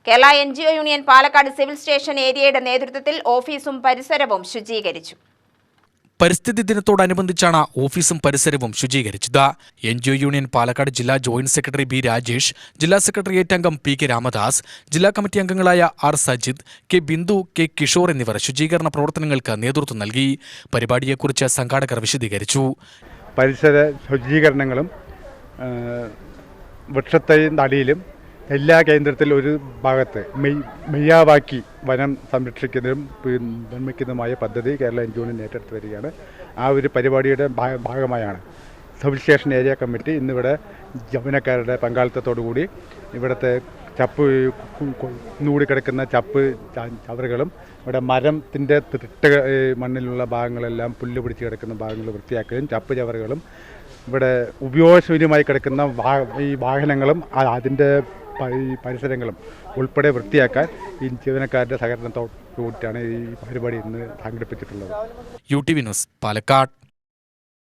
Kerala NGO union Palakkad civil station ഏരിയയുടെ നേതൃത്വത്തിൽ ഓഫീസും പരിസരവും ശുചീകരിച്ചു. പരിസ്ഥിതി ദിനത്തോടനുബന്ധിച്ചാണ് ഓഫീസും പരിസരവും ശുചീകരിച്ചത്. NGO യൂണിയൻ പാലക്കാട് ജില്ലാ ജോയിന്റ് സെക്രട്ടറി B. രാജേഷ്, ജില്ലാ സെക്രട്ടേറിയറ്റ് അംഗം PK രാമദാസ്, ജില്ലാ കമ്മിറ്റി അംഗങ്ങളായ R. Sajith, K. Bindu, K. Kishore എന്നിവർ ശുചീകരണ പ്രവർത്തനങ്ങൾക്ക് നേതൃത്വം നൽകി. പരിപാടിയെക്കുറിച്ച് സംഘാടകർ വിശദീകരിച്ചു. പരിസര ശുചീകരണങ്ങളും വൃക്ഷത്തൈയും തടിയിലും എല്ലാ കേന്ദ്രത്തിലും ഒരു ഭാഗത്ത് മെയ്യാവാക്കി വനം സംരക്ഷിക്കുന്നതും നിർമ്മിക്കുന്നതുമായ പദ്ധതി കേരള NGO യൂണിയൻ ഏറ്റെടുത്ത് വരികയാണ്. ആ ഒരു പരിപാടിയുടെ ഭാഗമായാണ് സിവിൽ സ്റ്റേഷൻ ഏരിയ കമ്മിറ്റി ഇന്നിവിടെ ജീവനക്കാരുടെ പങ്കാളിത്തത്തോടുകൂടി ഇവിടുത്തെ ചപ്പ് നൂടിക്കിടക്കുന്ന ചവറുകളും ഇവിടെ മരത്തിൻ്റെ തിട്ട മണ്ണിലുള്ള ഭാഗങ്ങളെല്ലാം പുല്ല് പിടിച്ച് കിടക്കുന്ന ഭാഗങ്ങൾ വൃത്തിയാക്കുകയും ചപ്പ് ചവറുകളും ഇവിടെ ഉപയോഗശൂന്യമായി കിടക്കുന്ന ഈ വാഹനങ്ങളും അതിൻ്റെ പരിസരങ്ങളും ഉൾപ്പെടെ വൃത്തിയാക്കാൻ ഈ ജീവനക്കാരുടെ സഹകരണത്തോടുകൂടിയാണ് ഈ പരിപാടി ഇന്ന് സംഘടിപ്പിച്ചിട്ടുള്ളത്. UTV news Palakkad.